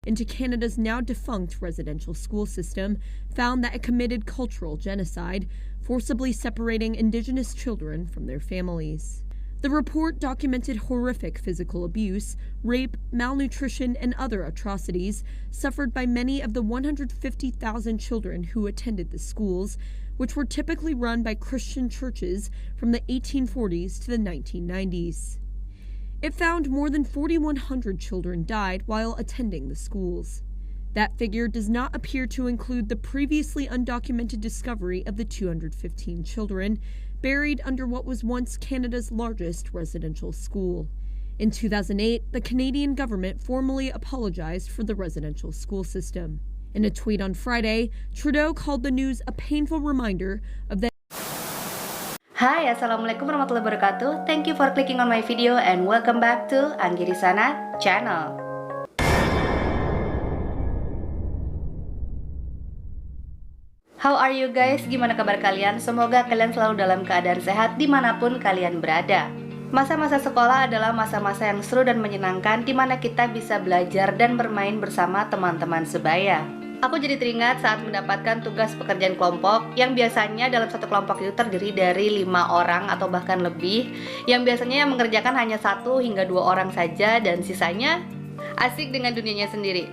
into Canada's now defunct residential school system found that it committed cultural genocide, forcibly separating Indigenous children from their families. The report documented horrific physical abuse, rape, malnutrition, and other atrocities suffered by many of the 150,000 children who attended the schools, which were typically run by Christian churches from the 1840s to the 1990s. It found more than 4,100 children died while attending the schools. That figure does not appear to include the previously undocumented discovery of the 215 children buried under what was once Canada's largest residential school. In 2008, the Canadian government formally apologized for the residential school system. In a tweet on Friday, Trudeau called the news a painful reminder of the Hai, Assalamualaikum warahmatullahi wabarakatuh. Thank you for clicking on my video and welcome back to Anggi Risana channel. How are you guys? Gimana kabar kalian? Semoga kalian selalu dalam keadaan sehat dimanapun kalian berada. Masa-masa sekolah adalah masa-masa yang seru dan menyenangkan di mana kita bisa belajar dan bermain bersama teman-teman sebaya. Aku jadi teringat saat mendapatkan tugas pekerjaan kelompok yang biasanya dalam satu kelompok itu terdiri dari 5 orang atau bahkan lebih, yang biasanya mengerjakan hanya 1 hingga 2 orang saja dan sisanya asik dengan dunianya sendiri.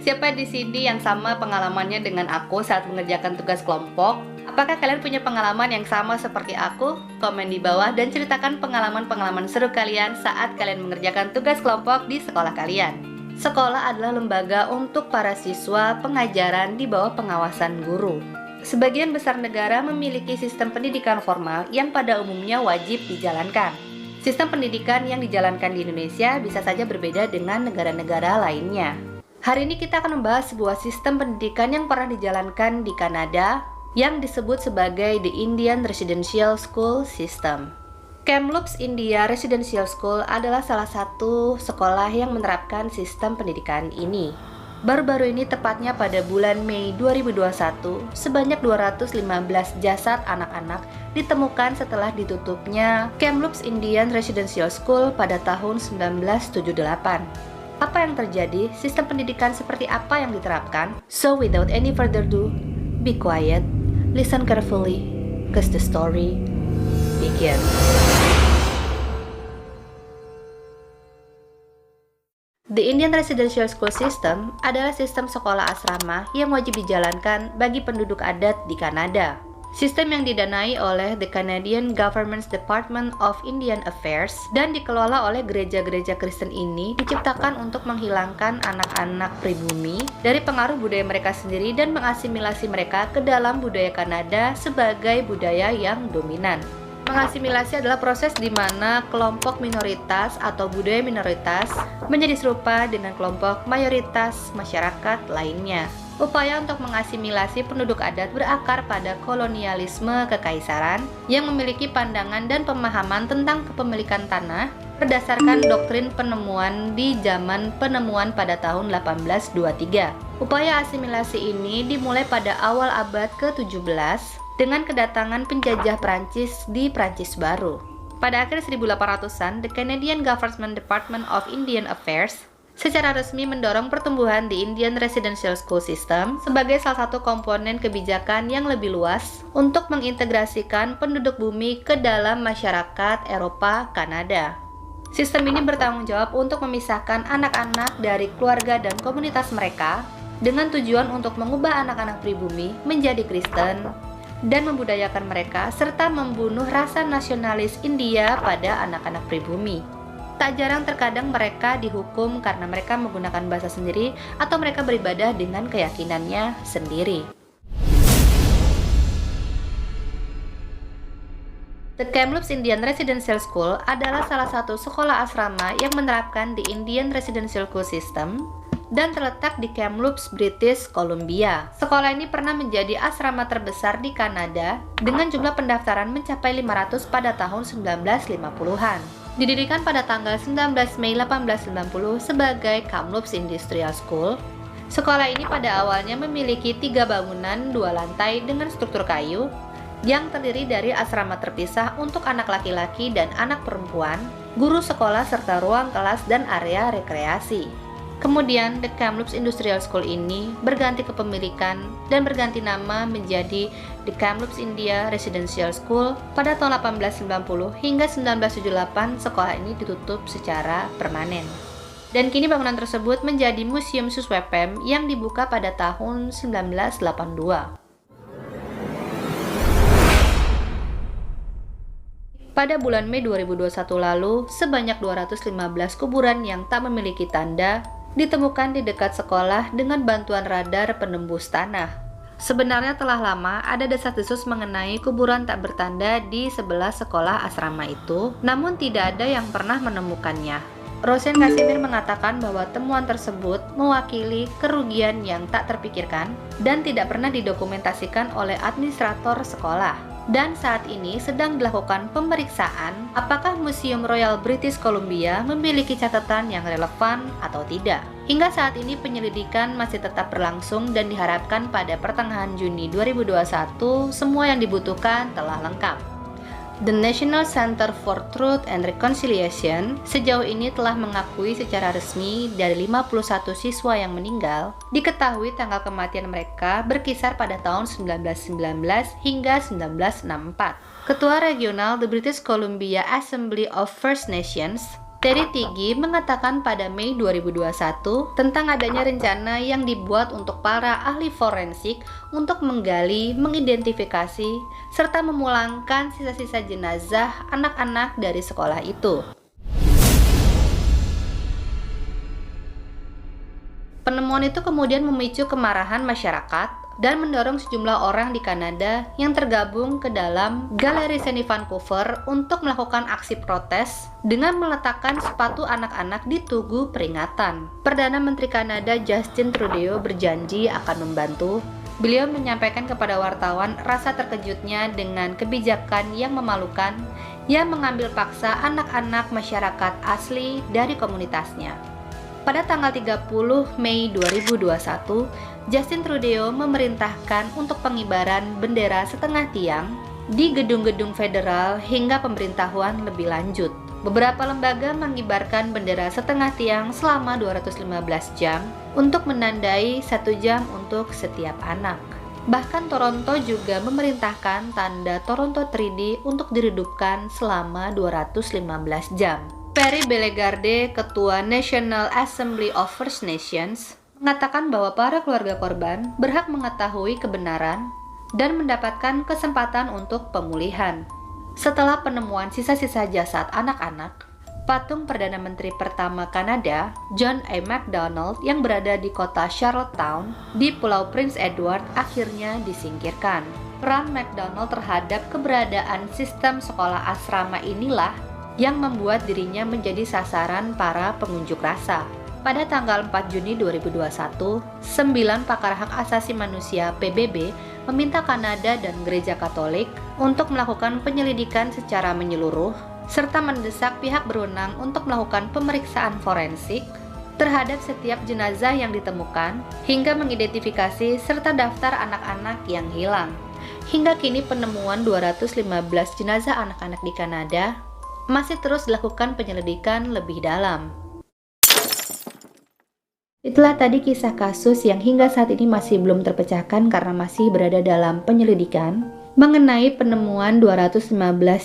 Siapa di sini yang sama pengalamannya dengan aku saat mengerjakan tugas kelompok? Apakah kalian punya pengalaman yang sama seperti aku? Komen di bawah dan ceritakan pengalaman-pengalaman seru kalian saat kalian mengerjakan tugas kelompok di sekolah kalian. Sekolah adalah lembaga untuk para siswa pengajaran di bawah pengawasan guru. Sebagian besar negara memiliki sistem pendidikan formal yang pada umumnya wajib dijalankan. Sistem pendidikan yang dijalankan di Indonesia bisa saja berbeda dengan negara-negara lainnya. Hari ini kita akan membahas sebuah sistem pendidikan yang pernah dijalankan di Kanada yang disebut sebagai The Indian Residential School System. Kamloops India Residential School adalah salah satu sekolah yang menerapkan sistem pendidikan ini. Baru-baru ini, tepatnya pada bulan Mei 2021, sebanyak 215 jasad anak-anak ditemukan setelah ditutupnya Kamloops Indian Residential School pada tahun 1978. Apa yang terjadi? Sistem pendidikan seperti apa yang diterapkan? So without any further ado, be quiet, listen carefully, cause the story begins. The Indian Residential School System adalah sistem sekolah asrama yang wajib dijalankan bagi penduduk adat di Kanada. Sistem yang didanai oleh the Canadian Government's Department of Indian Affairs dan dikelola oleh gereja-gereja Kristen ini diciptakan untuk menghilangkan anak-anak pribumi dari pengaruh budaya mereka sendiri dan mengasimilasi mereka ke dalam budaya Kanada sebagai budaya yang dominan. Mengasimilasi adalah proses di mana kelompok minoritas atau budaya minoritas menjadi serupa dengan kelompok mayoritas masyarakat lainnya. Upaya untuk mengasimilasi penduduk adat berakar pada kolonialisme kekaisaran yang memiliki pandangan dan pemahaman tentang kepemilikan tanah berdasarkan doktrin penemuan di zaman penemuan pada tahun 1823. Upaya asimilasi ini dimulai pada awal abad ke-17 dengan kedatangan penjajah Prancis di Prancis Baru. Pada akhir 1800-an, the Canadian Government Department of Indian Affairs secara resmi mendorong pertumbuhan di Indian Residential School System sebagai salah satu komponen kebijakan yang lebih luas untuk mengintegrasikan penduduk bumi ke dalam masyarakat Eropa Kanada. Sistem ini bertanggung jawab untuk memisahkan anak-anak dari keluarga dan komunitas mereka dengan tujuan untuk mengubah anak-anak pribumi menjadi Kristen dan membudayakan mereka serta membunuh rasa nasionalis India pada anak-anak pribumi. Tak jarang terkadang mereka dihukum karena mereka menggunakan bahasa sendiri atau mereka beribadah dengan keyakinannya sendiri. The Kamloops Indian Residential School adalah salah satu sekolah asrama yang menerapkan the Indian Residential School System dan terletak di Kamloops, British Columbia. Sekolah ini pernah menjadi asrama terbesar di Kanada dengan jumlah pendaftaran mencapai 500 pada tahun 1950-an. Didirikan pada tanggal 19 Mei 1890 sebagai Kamloops Industrial School, sekolah ini pada awalnya memiliki 3 bangunan 2 lantai dengan struktur kayu yang terdiri dari asrama terpisah untuk anak laki-laki dan anak perempuan, guru sekolah serta ruang kelas dan area rekreasi. Kemudian, The Kamloops Industrial School ini berganti kepemilikan dan berganti nama menjadi The Kamloops India Residential School pada tahun 1890 hingga 1978 sekolah ini ditutup secara permanen. Dan kini bangunan tersebut menjadi Museum Suswepem yang dibuka pada tahun 1982. Pada bulan Mei 2021 lalu, sebanyak 215 kuburan yang tak memiliki tanda ditemukan di dekat sekolah dengan bantuan radar penembus tanah. Sebenarnya telah lama ada desas-desus mengenai kuburan tak bertanda di sebelah sekolah asrama itu, namun tidak ada yang pernah menemukannya. Rosen Casimir mengatakan bahwa temuan tersebut mewakili kerugian yang tak terpikirkan dan tidak pernah didokumentasikan oleh administrator sekolah. Dan saat ini sedang dilakukan pemeriksaan apakah Museum Royal British Columbia memiliki catatan yang relevan atau tidak. Hingga saat ini penyelidikan masih tetap berlangsung dan diharapkan pada pertengahan Juni 2021 semua yang dibutuhkan telah lengkap. The National Center for Truth and Reconciliation sejauh ini telah mengakui secara resmi dari 51 siswa yang meninggal, diketahui tanggal kematian mereka berkisar pada tahun 1919 hingga 1964. Ketua Regional The British Columbia Assembly of First Nations, Terry Tiggy, mengatakan pada Mei 2021 tentang adanya rencana yang dibuat untuk para ahli forensik untuk menggali, mengidentifikasi, serta memulangkan sisa-sisa jenazah anak-anak dari sekolah itu. Penemuan itu kemudian memicu kemarahan masyarakat dan mendorong sejumlah orang di Kanada yang tergabung ke dalam Galeri Seni Vancouver untuk melakukan aksi protes dengan meletakkan sepatu anak-anak di tugu peringatan. Perdana Menteri Kanada Justin Trudeau berjanji akan membantu. Beliau menyampaikan kepada wartawan rasa terkejutnya dengan kebijakan yang memalukan yang mengambil paksa anak-anak masyarakat asli dari komunitasnya. Pada tanggal 30 Mei 2021, Justin Trudeau memerintahkan untuk pengibaran bendera setengah tiang di gedung-gedung federal hingga pemberitahuan lebih lanjut. Beberapa lembaga mengibarkan bendera setengah tiang selama 215 jam untuk menandai 1 jam untuk setiap anak. Bahkan Toronto juga memerintahkan tanda Toronto 3D untuk diredupkan selama 215 jam. Perry Bellegarde, Ketua National Assembly of First Nations, mengatakan bahwa para keluarga korban berhak mengetahui kebenaran dan mendapatkan kesempatan untuk pemulihan. Setelah penemuan sisa-sisa jasad anak-anak, patung Perdana Menteri pertama Kanada, John A. Macdonald, yang berada di kota Charlottetown di Pulau Prince Edward akhirnya disingkirkan. Peran Macdonald terhadap keberadaan sistem sekolah asrama inilah yang membuat dirinya menjadi sasaran para pengunjuk rasa. Pada tanggal 4 Juni 2021, 9 pakar hak asasi manusia PBB meminta Kanada dan Gereja Katolik untuk melakukan penyelidikan secara menyeluruh, serta mendesak pihak berwenang untuk melakukan pemeriksaan forensik terhadap setiap jenazah yang ditemukan, hingga mengidentifikasi serta daftar anak-anak yang hilang. Hingga kini penemuan 215 jenazah anak-anak di Kanada masih terus dilakukan penyelidikan lebih dalam. Itulah tadi kisah kasus yang hingga saat ini masih belum terpecahkan karena masih berada dalam penyelidikan mengenai penemuan 215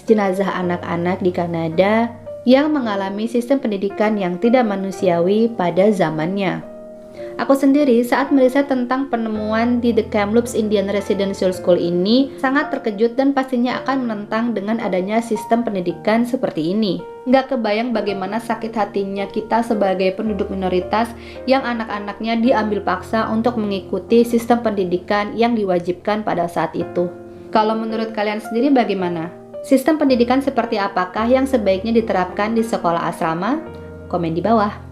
jenazah anak-anak di Kanada yang mengalami sistem pendidikan yang tidak manusiawi pada zamannya. Aku sendiri saat meriset tentang penemuan di The Kamloops Indian Residential School ini sangat terkejut dan pastinya akan menentang dengan adanya sistem pendidikan seperti ini. Nggak kebayang bagaimana sakit hatinya kita sebagai penduduk minoritas yang anak-anaknya diambil paksa untuk mengikuti sistem pendidikan yang diwajibkan pada saat itu. Kalau menurut kalian sendiri bagaimana? Sistem pendidikan seperti apakah yang sebaiknya diterapkan di sekolah asrama? Komen di bawah.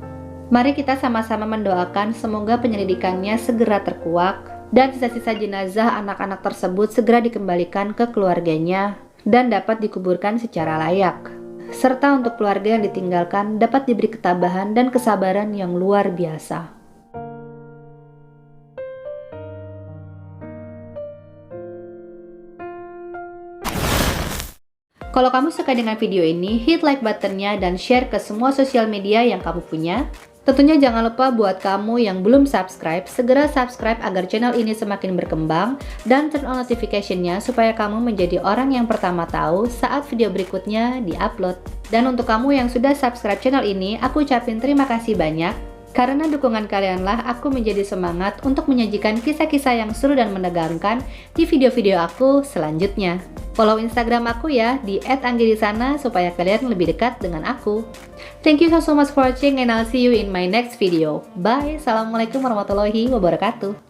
Mari kita sama-sama mendoakan semoga penyelidikannya segera terkuak dan sisa-sisa jenazah anak-anak tersebut segera dikembalikan ke keluarganya dan dapat dikuburkan secara layak. Serta untuk keluarga yang ditinggalkan dapat diberi ketabahan dan kesabaran yang luar biasa. Kalau kamu suka dengan video ini, hit like buttonnya dan share ke semua sosial media yang kamu punya. Tentunya jangan lupa buat kamu yang belum subscribe, segera subscribe agar channel ini semakin berkembang dan turn on notification-nya supaya kamu menjadi orang yang pertama tahu saat video berikutnya di-upload. Dan untuk kamu yang sudah subscribe channel ini, aku ucapin terima kasih banyak. Karena dukungan kalianlah aku menjadi semangat untuk menyajikan kisah-kisah yang seru dan menegangkan di video-video aku selanjutnya. Follow Instagram aku ya di @anggi_di_sana supaya kalian lebih dekat dengan aku. Thank you so much for watching and I'll see you in my next video. Bye. Assalamualaikum warahmatullahi wabarakatuh.